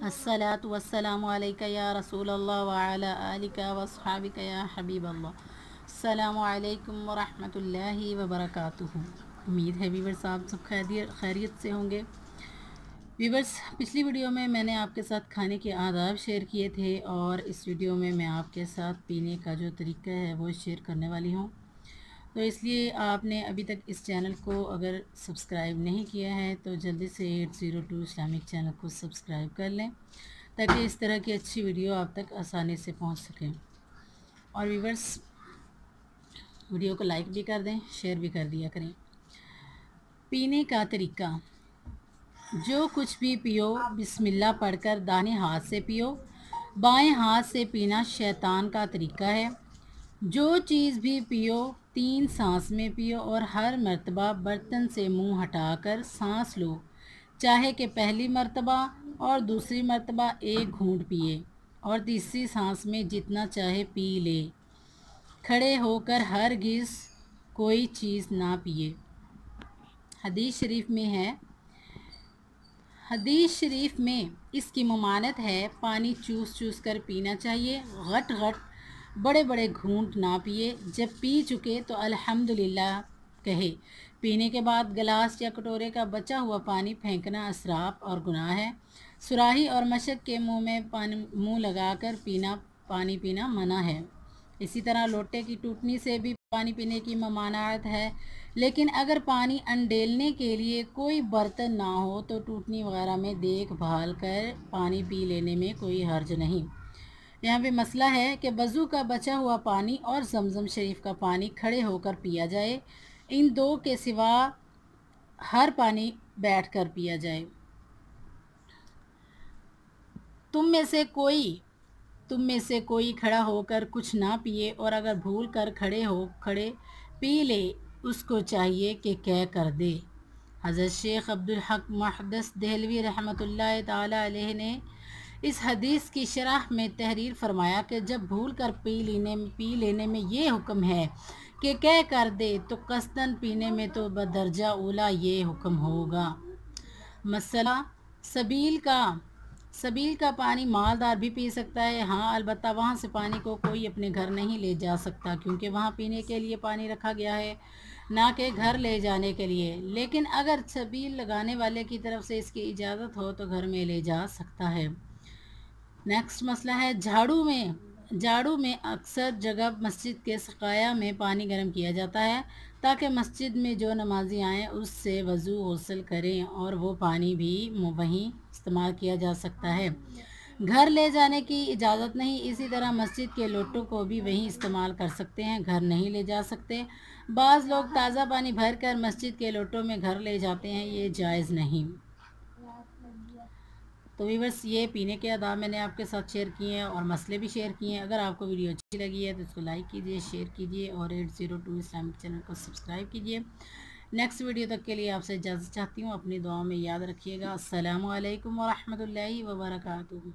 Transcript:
अस्सलातु वस्सलामु अलैका या रसूल अल्लाह व अला आलिका व अस्हाबिका या हबीब अल्लाह। अस्सलामु अलैकुम व रहमतुल्लाहि व बरकातुहू। उम्मीद है वीवर्स आप सब खैरियत से होंगे। वीवर्स, पिछली वीडियो में मैंने आपके साथ खाने के आदाब शेयर किए थे और इस वीडियो में मैं आपके साथ पीने का जो तरीका है वो शेयर करने वाली हूँ। तो इसलिए आपने अभी तक इस चैनल को अगर सब्सक्राइब नहीं किया है तो जल्दी से 802 इस्लामिक चैनल को सब्सक्राइब कर लें ताकि इस तरह की अच्छी वीडियो आप तक आसानी से पहुंच सकें। और व्यूवर्स, वीडियो को लाइक भी कर दें, शेयर भी कर दिया करें। पीने का तरीका, जो कुछ भी पियो बिस्मिल्लाह पढ़कर दाहिने हाथ से पियो। बाएं हाथ से पीना शैतान का तरीका है। जो चीज़ भी पियो 3 सांस में पियो और हर मर्तबा बर्तन से मुंह हटाकर सांस लो, चाहे कि पहली मर्तबा और दूसरी मर्तबा एक घूंट पिए और तीसरी सांस में जितना चाहे पी ले। खड़े होकर हरगिज़ कोई चीज़ ना पिए। हदीस शरीफ में इसकी ममानत है, पानी चूस चूस कर पीना चाहिए, घट घट बड़े बड़े घूंट ना पिए। जब पी चुके तो अल्हम्दुलिल्लाह कहे। पीने के बाद गिलास या कटोरे का बचा हुआ पानी फेंकना असराफ और गुनाह है। सुराही और मशक के मुंह लगाकर पानी पीना मना है। इसी तरह लोटे की टूटनी से भी पानी पीने की ममानात है, लेकिन अगर पानी अंडेलने के लिए कोई बर्तन ना हो तो टूटनी वगैरह में देखभाल कर पानी पी लेने में कोई हर्ज नहीं। यहाँ पे मसला है कि वज़ू का बचा हुआ पानी और जमज़म शरीफ का पानी खड़े होकर पिया जाए। इन दो के सिवा हर पानी बैठकर पिया जाए। तुम में से कोई खड़ा होकर कुछ ना पिए और अगर भूल कर खड़े पी ले, उसको चाहिए कि कह कर दे। हज़रत शेख अब्दुल हक मुहद्दिस देहलवी रहमतुल्लाह ताला अलैह ने इस हदीस की शरह में तहरीर फरमाया कि जब भूल कर पी लेने में ये हुक्म है कि कह कर दे, तो कसदन पीने में तो बदरजा उला ये हुक्म होगा। मसला सबील का पानी मालदार भी पी सकता है। हाँ, अलबत्ता वहाँ से पानी को कोई अपने घर नहीं ले जा सकता, क्योंकि वहाँ पीने के लिए पानी रखा गया है, ना कि घर ले जाने के लिए। लेकिन अगर सबील लगाने वाले की तरफ से इसकी इजाज़त हो तो घर में ले जा सकता है। नेक्स्ट मसला है झाड़ू में अक्सर जगह मस्जिद के सकाया में पानी गर्म किया जाता है ताकि मस्जिद में जो नमाजी आएँ उससे वज़ू गुस्ल करें और वो पानी भी वहीं इस्तेमाल किया जा सकता है। घर ले जाने की इजाज़त नहीं। इसी तरह मस्जिद के लोटों को भी वहीं इस्तेमाल कर सकते हैं, घर नहीं ले जा सकते। बाज़ लोग ताज़ा पानी भर कर मस्जिद के लोटों में घर ले जाते हैं, ये जायज़ नहीं। तो व्यूअर्स, ये पीने के आदाब मैंने आपके साथ शेयर किए हैं और मसले भी शेयर किए हैं। अगर आपको वीडियो अच्छी लगी है तो इसको लाइक कीजिए, शेयर कीजिए और 802 इस्लामिक चैनल को सब्सक्राइब कीजिए। नेक्स्ट वीडियो तक के लिए आपसे इजाज़त चाहती हूँ। अपनी दुआओं में याद रखिएगा। अस्सलामु अलैकुम व रहमतुल्लाहि व बरकातुहू।